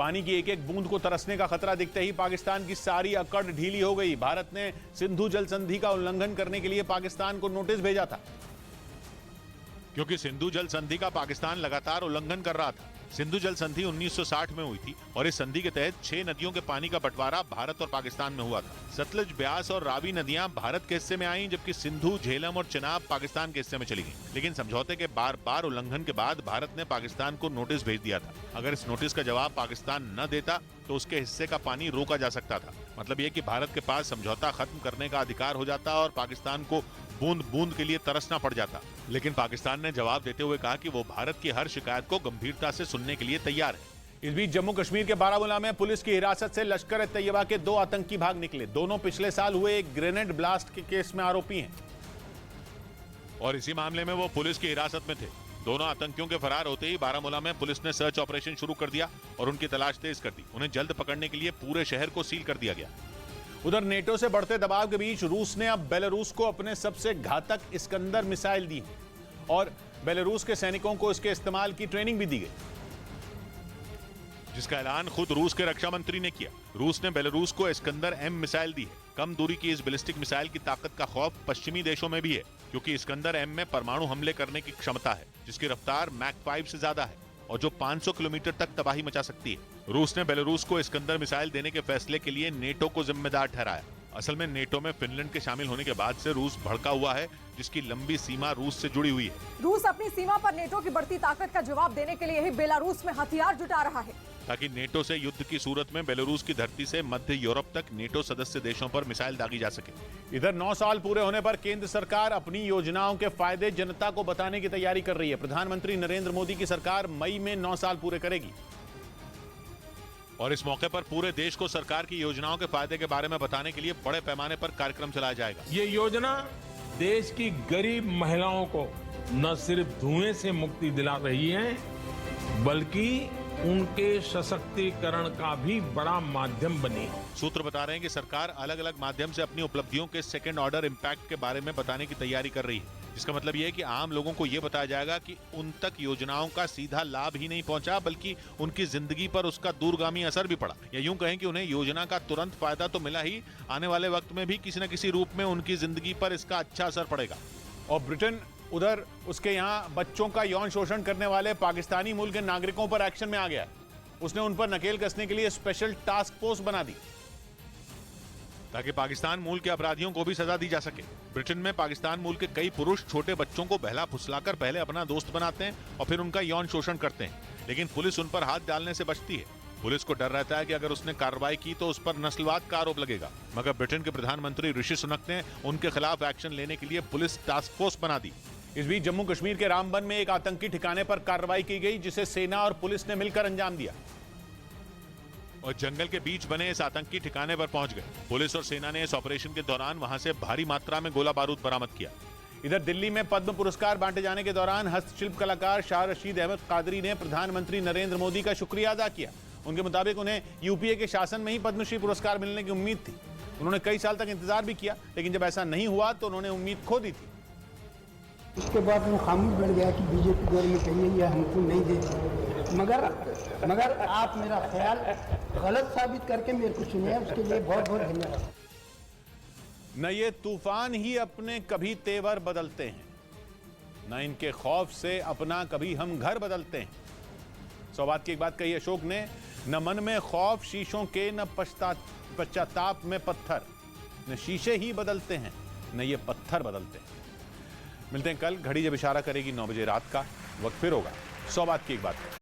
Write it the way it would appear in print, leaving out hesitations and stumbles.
पानी की एक एक बूंद को तरसने का खतरा दिखते ही पाकिस्तान की सारी अकड़ ढीली हो गई। भारत ने सिंधु जल संधि का उल्लंघन करने के लिए पाकिस्तान को नोटिस भेजा था, क्योंकि सिंधु जल संधि का पाकिस्तान लगातार उल्लंघन कर रहा था। सिंधु जल संधि 1960 में हुई थी और इस संधि के तहत 6 नदियों के पानी का बंटवारा भारत और पाकिस्तान में हुआ था। सतलुज, ब्यास और रावी नदियां भारत के हिस्से में आईं, जबकि सिंधु, झेलम और चिनाब पाकिस्तान के हिस्से में चली गईं। लेकिन समझौते के बार बार उल्लंघन के बाद भारत ने पाकिस्तान को नोटिस भेज दिया था। अगर इस नोटिस का जवाब पाकिस्तान न देता तो उसके हिस्से का पानी रोका जा सकता था। मतलब ये कि भारत के पास समझौता खत्म करने का अधिकार हो जाता और पाकिस्तान को बूंद बूंद के लिए तरसना पड़ जाता। लेकिन पाकिस्तान ने जवाब देते हुए कहा कि वो भारत की हर शिकायत को गंभीरता से सुनने के लिए तैयार है। इस बीच जम्मू कश्मीर के बारामूला में पुलिस की हिरासत से लश्कर-ए-तैयबा के 2 आतंकी भाग निकले। दोनों पिछले साल हुए एक ग्रेनेड ब्लास्ट के केस में आरोपी हैं और इसी मामले में वो पुलिस की हिरासत में थे। दोनों आतंकियों के फरार होते ही बारामूला में पुलिस ने सर्च ऑपरेशन शुरू कर दिया और उनकी तलाश तेज कर दी। उन्हें जल्द पकड़ने के लिए पूरे शहर को सील कर दिया गया। उधर नेटो से बढ़ते दबाव के बीच रूस ने अब बेलारूस को अपने सबसे घातक इस्कंदर मिसाइल दी और बेलारूस के सैनिकों को इसके इस्तेमाल की ट्रेनिंग भी दी गई, जिसका ऐलान खुद रूस के रक्षा मंत्री ने किया। रूस ने बेलारूस को इस्कंदर M मिसाइल दी है। कम दूरी की इस बैलिस्टिक मिसाइल की ताकत का खौफ पश्चिमी देशों में भी है, क्योंकि इस्कंदर M में परमाणु हमले करने की क्षमता है, जिसकी रफ्तार मैक 5 से ज्यादा है और जो 500 किलोमीटर तक तबाही मचा सकती है। रूस ने बेलारूस को इस्कंदर मिसाइल देने के फैसले के लिए नेटो को जिम्मेदार ठहराया। असल में नेटो में फिनलैंड के शामिल होने के बाद से रूस भड़का हुआ है, जिसकी लंबी सीमा रूस से जुड़ी हुई है। रूस अपनी सीमा पर नेटो की बढ़ती ताकत का जवाब देने के लिए ही बेलारूस में हथियार जुटा रहा है, ताकि नेटो से युद्ध की सूरत में बेलारूस की धरती से मध्य यूरोप तक नेटो सदस्य देशों पर मिसाइल दागी जा सके। इधर 9 साल पूरे होने पर केंद्र सरकार अपनी योजनाओं के फायदे जनता को बताने की तैयारी कर रही है। प्रधानमंत्री नरेंद्र मोदी की सरकार मई में 9 साल पूरे करेगी और इस मौके पर पूरे देश को सरकार की योजनाओं के फायदे के बारे में बताने के लिए बड़े पैमाने पर कार्यक्रम चलाया जाएगा। ये योजना देश की गरीब महिलाओं को न सिर्फ धुएं से मुक्ति दिला रही है, बल्कि उनके सशक्तिकरण का भी बड़ा माध्यम बनी है। सूत्र बता रहे हैं कि सरकार अलग अलग माध्यम से अपनी उपलब्धियों के सेकेंड ऑर्डर इम्पैक्ट के बारे में बताने की तैयारी कर रही है, जिसका मतलब यह है कि आम लोगों को यह बताया जाएगा कि उन तक योजनाओं का सीधा लाभ ही नहीं पहुंचा, बल्कि उनकी जिंदगी पर उसका दूरगामी असर भी पड़ा। या यूं कहें कि उन्हें योजना का तुरंत फायदा तो मिला ही, आने वाले वक्त में भी किसी न किसी रूप में उनकी जिंदगी पर इसका अच्छा असर पड़ेगा। और ब्रिटेन उधर उसके यहाँ बच्चों का यौन शोषण करने वाले पाकिस्तानी मूल के नागरिकों पर एक्शन में आ गया है। उसने उन पर नकेल कसने के लिए स्पेशल टास्क फोर्स बना दी, ताकि पाकिस्तान मूल के अपराधियों को भी सजा दी जा सके। ब्रिटेन में पाकिस्तान मूल के कई पुरुष छोटे बच्चों को बहला फुसलाकर पहले अपना दोस्त बनाते हैं और फिर उनका यौन शोषण करते हैं, लेकिन पुलिस उन पर हाथ डालने से बचती है। पुलिस को डर रहता है कि अगर उसने कार्रवाई की तो उस पर नस्लवाद का आरोप लगेगा। मगर ब्रिटेन के प्रधानमंत्री ऋषि सुनक ने उनके खिलाफ एक्शन लेने के लिए पुलिस टास्क फोर्स बना दी। इस बीच जम्मू कश्मीर के रामबन में एक आतंकी ठिकाने पर कार्रवाई की गई, जिसे सेना और पुलिस ने मिलकर अंजाम दिया और जंगल के बीच बने इस आतंकी ठिकाने पर पहुंच गए। पुलिस और सेना ने इस ऑपरेशन के दौरान वहां से भारी मात्रा में गोला बारूद बरामद किया। इधर दिल्ली में पद्म पुरस्कार बांटे जाने के दौरान हस्तशिल्प कलाकार शाह रशीद अहमद कादरी ने प्रधानमंत्री नरेंद्र मोदी का शुक्रिया अदा किया। उनके मुताबिक उन्हें यूपीए के शासन में ही पद्मश्री पुरस्कार मिलने की उम्मीद थी। उन्होंने कई साल तक इंतजार भी किया, लेकिन जब ऐसा नहीं हुआ तो उन्होंने उम्मीद खो दी थी। उसके बाद वो खामोश बैठ गया कि बीजेपी गवर्नमेंट है या हमको नहीं देती, मगर आप मेरा ख्याल गलत साबित करके मेरे को सुने, उसके लिए बहुत बहुत धन्यवाद। न ये तूफान ही अपने कभी तेवर बदलते हैं, न इनके खौफ से अपना कभी हम घर बदलते हैं। सौबात की एक बात कही अशोक ने, न मन में खौफ शीशों के, न पश्चाताप में पत्थर। न शीशे ही बदलते हैं, न ये पत्थर बदलते हैं। मिलते हैं कल, घड़ी जब इशारा करेगी 9 बजे रात का। वक्त फिर होगा सौबात की एक बात।